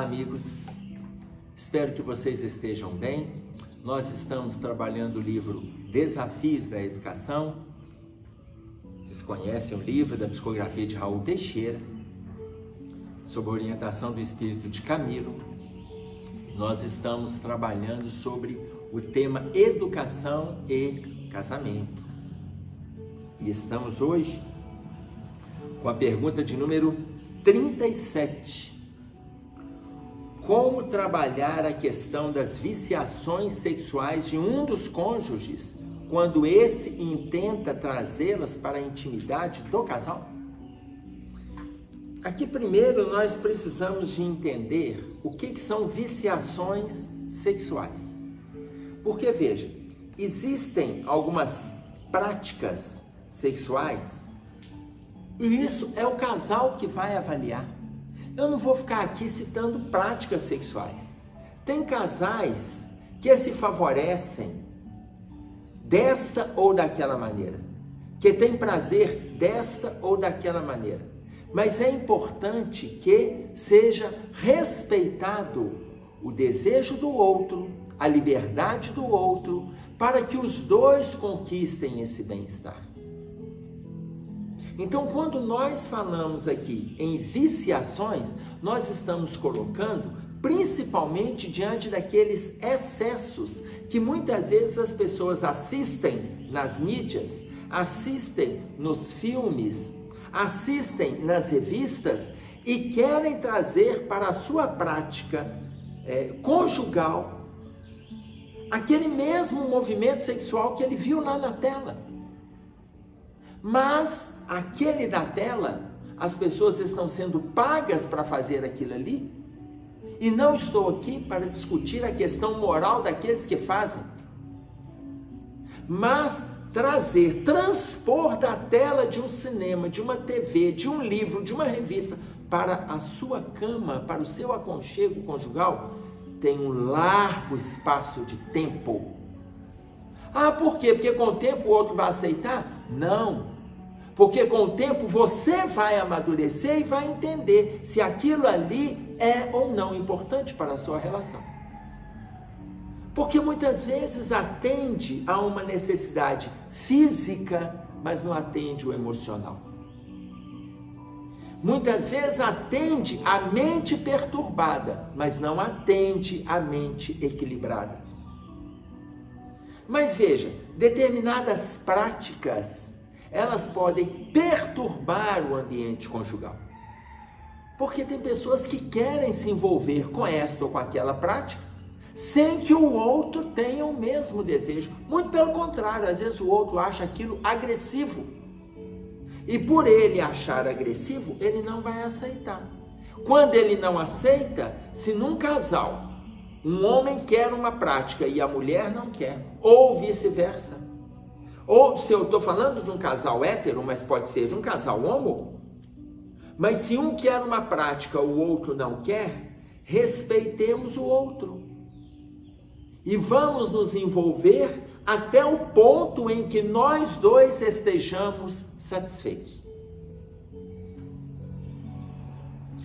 Olá, amigos. Espero que vocês estejam bem. Nós estamos trabalhando o livro Desafios da Educação. Vocês conhecem o livro da psicografia de Raul Teixeira, sob a orientação do espírito de Camilo. Nós estamos trabalhando sobre o tema educação e casamento. E estamos hoje com a pergunta de número 37. Como trabalhar a questão das viciações sexuais de um dos cônjuges quando esse intenta trazê-las para a intimidade do casal? Aqui primeiro nós precisamos de entender o que são viciações sexuais. Porque veja, existem algumas práticas sexuais e isso é o casal que vai avaliar. Eu não vou ficar aqui citando práticas sexuais. Tem casais que se favorecem desta ou daquela maneira, que tem prazer desta ou daquela maneira. Mas é importante que seja respeitado o desejo do outro, a liberdade do outro, para que os dois conquistem esse bem-estar. Então, quando nós falamos aqui em viciações, nós estamos colocando principalmente diante daqueles excessos que muitas vezes as pessoas assistem nas mídias, assistem nos filmes, assistem nas revistas e querem trazer para a sua prática conjugal aquele mesmo movimento sexual que ele viu lá na tela. Mas aquele da tela, as pessoas estão sendo pagas para fazer aquilo ali, e não estou aqui para discutir a questão moral daqueles que fazem, mas transpor da tela de um cinema, de uma TV, de um livro, de uma revista, para a sua cama, para o seu aconchego conjugal, tem um largo espaço de tempo. Ah, por quê? Porque com o tempo o outro vai aceitar? Não. Porque com o tempo você vai amadurecer e vai entender se aquilo ali é ou não importante para a sua relação. Porque muitas vezes atende a uma necessidade física, mas não atende o emocional. Muitas vezes atende a mente perturbada, mas não atende a mente equilibrada. Mas veja, determinadas práticas, elas podem perturbar o ambiente conjugal. Porque tem pessoas que querem se envolver com esta ou com aquela prática, sem que o outro tenha o mesmo desejo. Muito pelo contrário, às vezes o outro acha aquilo agressivo. E por ele achar agressivo, ele não vai aceitar. Quando ele não aceita, se num casal, um homem quer uma prática e a mulher não quer, ou vice-versa. Ou se eu estou falando de um casal hétero, mas pode ser de um casal homo, mas se um quer uma prática, o outro não quer, respeitemos o outro. E vamos nos envolver até o ponto em que nós dois estejamos satisfeitos.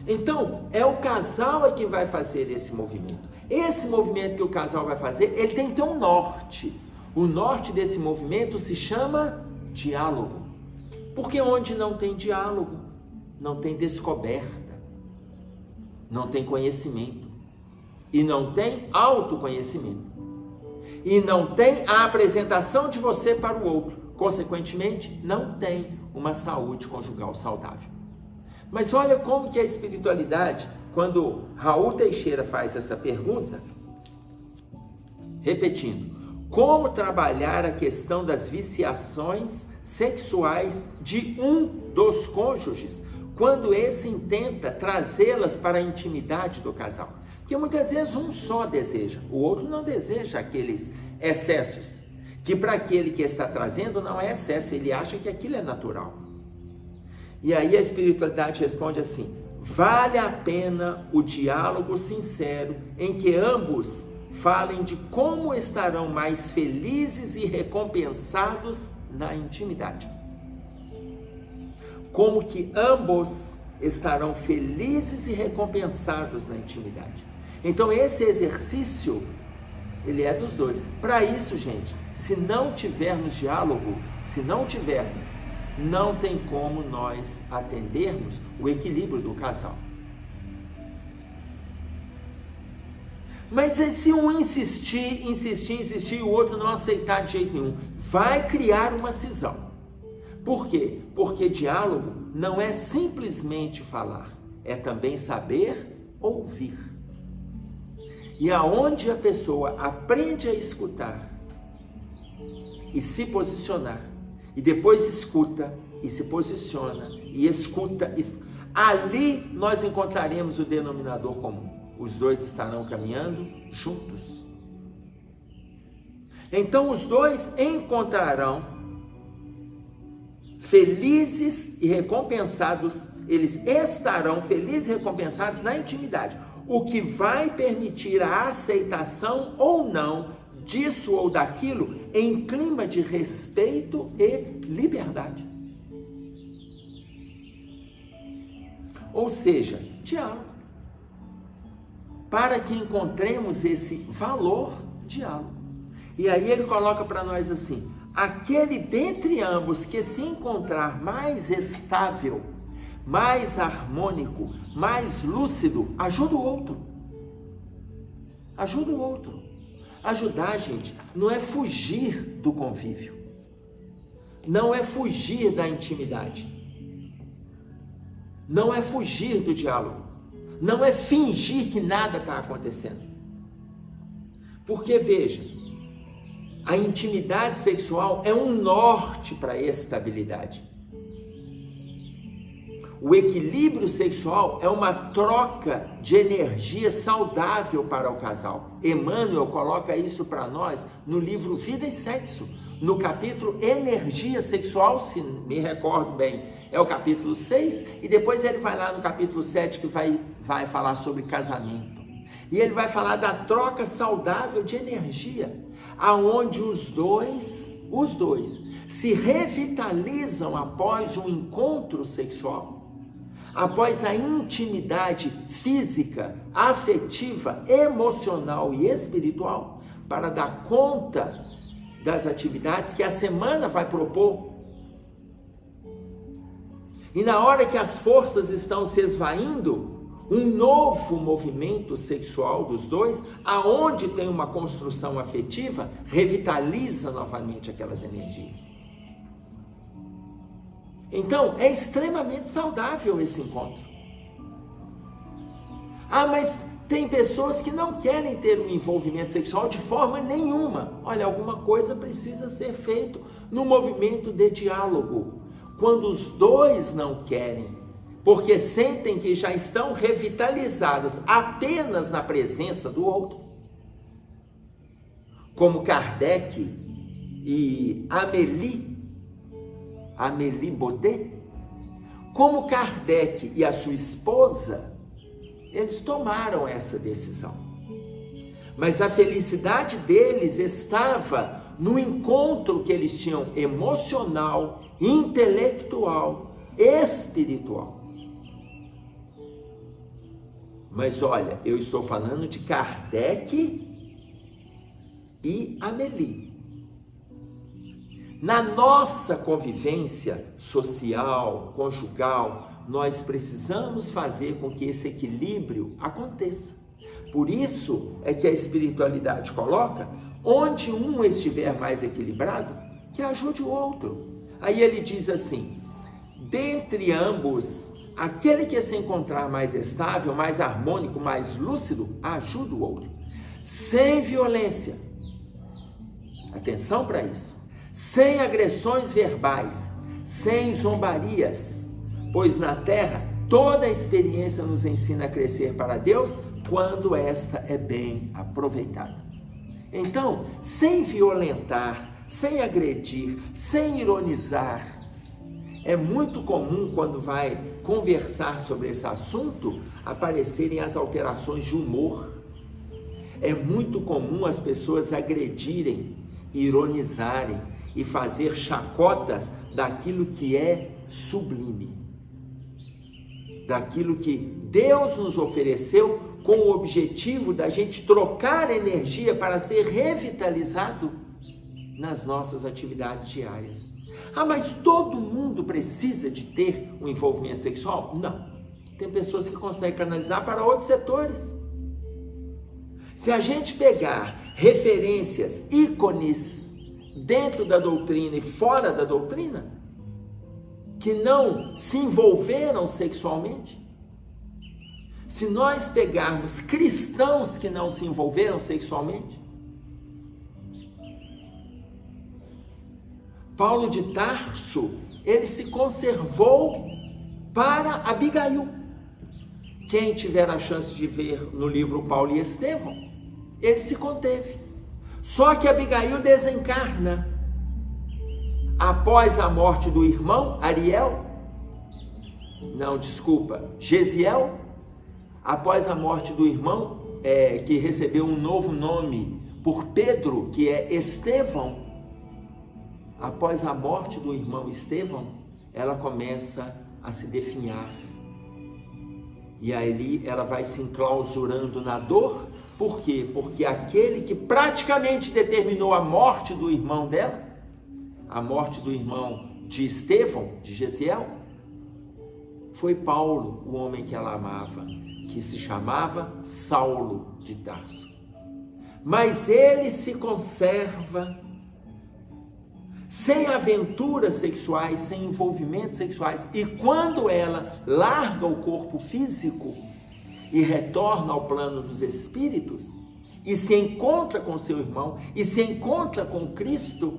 Então, é o casal que vai fazer esse movimento. Esse movimento que o casal vai fazer, ele tem que ter um norte. O norte desse movimento se chama diálogo. Porque onde não tem diálogo, não tem descoberta, não tem conhecimento, e não tem autoconhecimento, e não tem a apresentação de você para o outro. Consequentemente, não tem uma saúde conjugal saudável. Mas olha como que a espiritualidade, quando Raul Teixeira faz essa pergunta, repetindo, como trabalhar a questão das viciações sexuais de um dos cônjuges, quando esse intenta trazê-las para a intimidade do casal? Porque muitas vezes um só deseja, o outro não deseja aqueles excessos, que para aquele que está trazendo não é excesso, ele acha que aquilo é natural. E aí a espiritualidade responde assim: vale a pena o diálogo sincero em que ambos falem de como estarão mais felizes e recompensados na intimidade. Como que ambos estarão felizes e recompensados na intimidade. Então esse exercício, ele é dos dois. Para isso, gente, se não tivermos diálogo, não tem como nós atendermos o equilíbrio do casal. Mas se um insistir e o outro não aceitar de jeito nenhum, vai criar uma cisão. Por quê? Porque diálogo não é simplesmente falar, é também saber ouvir. E aonde a pessoa aprende a escutar e se posicionar, e depois escuta e se posiciona e escuta, ali nós encontraremos o denominador comum. Os dois estarão caminhando juntos. Então os dois encontrarão felizes e recompensados, eles estarão felizes e recompensados na intimidade, o que vai permitir a aceitação ou não disso ou daquilo em clima de respeito e liberdade. Ou seja, diálogo. Para que encontremos esse valor, diálogo. E aí ele coloca para nós assim: aquele dentre ambos que se encontrar mais estável, mais harmônico, mais lúcido, ajuda o outro. Ajuda o outro. Ajudar, gente, não é fugir do convívio. Não é fugir da intimidade. Não é fugir do diálogo. Não é fingir que nada está acontecendo. Porque, veja, a intimidade sexual é um norte para a estabilidade. O equilíbrio sexual é uma troca de energia saudável para o casal. Emmanuel coloca isso para nós no livro Vida e Sexo, no capítulo Energia Sexual, se me recordo bem, é o capítulo 6, e depois ele vai lá no capítulo 7 que vai falar sobre casamento. E ele vai falar da troca saudável de energia, aonde os dois se revitalizam após um encontro sexual, após a intimidade física, afetiva, emocional e espiritual, para dar conta das atividades que a semana vai propor. E na hora que as forças estão se esvaindo, um novo movimento sexual dos dois, aonde tem uma construção afetiva, revitaliza novamente aquelas energias. Então, é extremamente saudável esse encontro. Ah, mas tem pessoas que não querem ter um envolvimento sexual de forma nenhuma. Olha, alguma coisa precisa ser feito no movimento de diálogo. Quando os dois não querem, porque sentem que já estão revitalizados apenas na presença do outro. Como Kardec e Amélie Baudet, como Kardec e a sua esposa, eles tomaram essa decisão. Mas a felicidade deles estava no encontro que eles tinham emocional, intelectual, espiritual. Mas olha, eu estou falando de Kardec e Amélie. Na nossa convivência social, conjugal, nós precisamos fazer com que esse equilíbrio aconteça. Por isso é que a espiritualidade coloca, onde um estiver mais equilibrado, que ajude o outro. Aí ele diz assim: dentre ambos, aquele que se encontrar mais estável, mais harmônico, mais lúcido, ajuda o outro. Sem violência. Atenção para isso. Sem agressões verbais, sem zombarias, pois na terra toda a experiência nos ensina a crescer para Deus quando esta é bem aproveitada. Então, sem violentar, sem agredir, sem ironizar. É muito comum, quando vai conversar sobre esse assunto, aparecerem as alterações de humor. É muito comum as pessoas agredirem, ironizarem e fazer chacotas daquilo que é sublime, daquilo que Deus nos ofereceu, com o objetivo da gente trocar energia para ser revitalizado nas nossas atividades diárias. Ah, mas todo mundo precisa de ter um envolvimento sexual? Não. Tem pessoas que conseguem canalizar para outros setores. Se a gente pegar referências, ícones dentro da doutrina e fora da doutrina, que não se envolveram sexualmente, se nós pegarmos cristãos que não se envolveram sexualmente, Paulo de Tarso, ele se conservou para Abigail. Quem tiver a chance de ver no livro Paulo e Estevão, ele se conteve. Só que Abigail desencarna após a morte do irmão Gesiel, após a morte do irmão, que recebeu um novo nome por Pedro, que é Estevão. Após a morte do irmão Estevão, ela começa a se definhar. E aí ela vai se enclausurando na dor. Por quê? Porque aquele que praticamente determinou a morte do irmão dela, a morte do irmão de Estevão, de Gesiel, foi Paulo, o homem que ela amava, que se chamava Saulo de Tarso. Mas ele se conserva sem aventuras sexuais, sem envolvimentos sexuais. E quando ela larga o corpo físico e retorna ao plano dos espíritos, e se encontra com seu irmão, e se encontra com Cristo,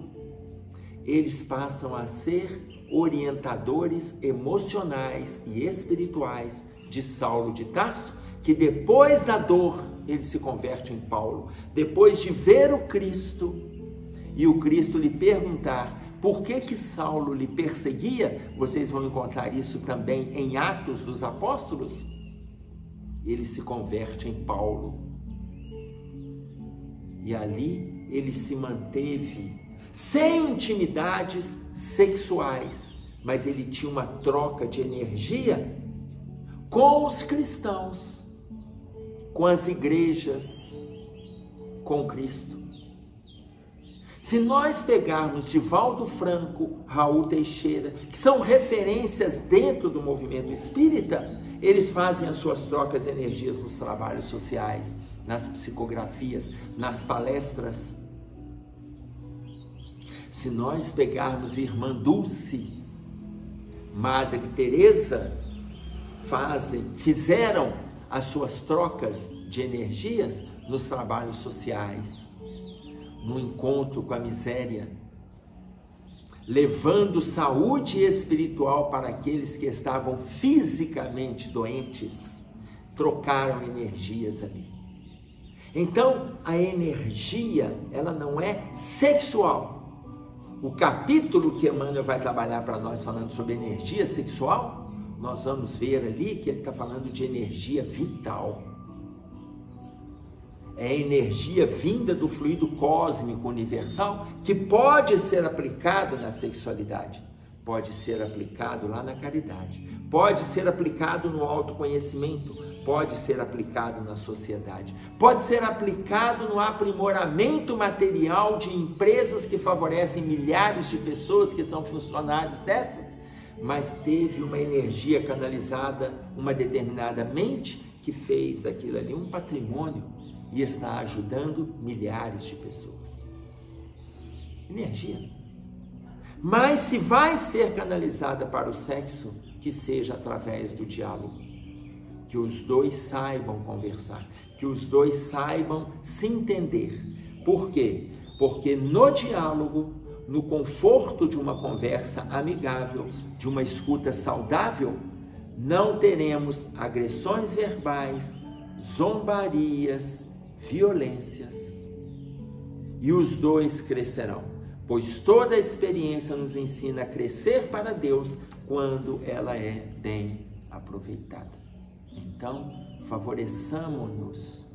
eles passam a ser orientadores emocionais e espirituais de Saulo de Tarso, que depois da dor, ele se converte em Paulo. Depois de ver o Cristo, e o Cristo lhe perguntar por que Saulo lhe perseguia, vocês vão encontrar isso também em Atos dos Apóstolos, ele se converte em Paulo. E ali ele se manteve sem intimidades sexuais, mas ele tinha uma troca de energia com os cristãos, com as igrejas, com Cristo. Se nós pegarmos Divaldo Franco, Raul Teixeira, que são referências dentro do movimento espírita, eles fazem as suas trocas de energias nos trabalhos sociais, nas psicografias, nas palestras. Se nós pegarmos Irmã Dulce, Madre Teresa, fizeram as suas trocas de energias nos trabalhos sociais, no encontro com a miséria, levando saúde espiritual para aqueles que estavam fisicamente doentes, trocaram energias ali. Então, a energia, ela não é sexual. O capítulo que Emmanuel vai trabalhar para nós falando sobre energia sexual, nós vamos ver ali que ele está falando de energia vital. É energia vinda do fluido cósmico universal que pode ser aplicado na sexualidade, pode ser aplicado lá na caridade, pode ser aplicado no autoconhecimento, pode ser aplicado na sociedade, pode ser aplicado no aprimoramento material de empresas que favorecem milhares de pessoas que são funcionários dessas, mas teve uma energia canalizada, uma determinada mente que fez daquilo ali um patrimônio e está ajudando milhares de pessoas. Energia. Mas se vai ser canalizada para o sexo, que seja através do diálogo. Que os dois saibam conversar, que os dois saibam se entender. Por quê? Porque no diálogo, no conforto de uma conversa amigável, de uma escuta saudável, não teremos agressões verbais, zombarias, violências, e os dois crescerão, pois toda a experiência nos ensina a crescer para Deus quando ela é bem aproveitada. Então, favoreçamos-nos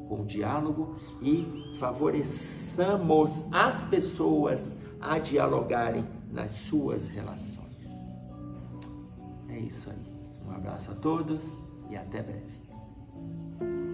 com o diálogo e favoreçamos as pessoas a dialogarem nas suas relações. É isso aí. Um abraço a todos e até breve.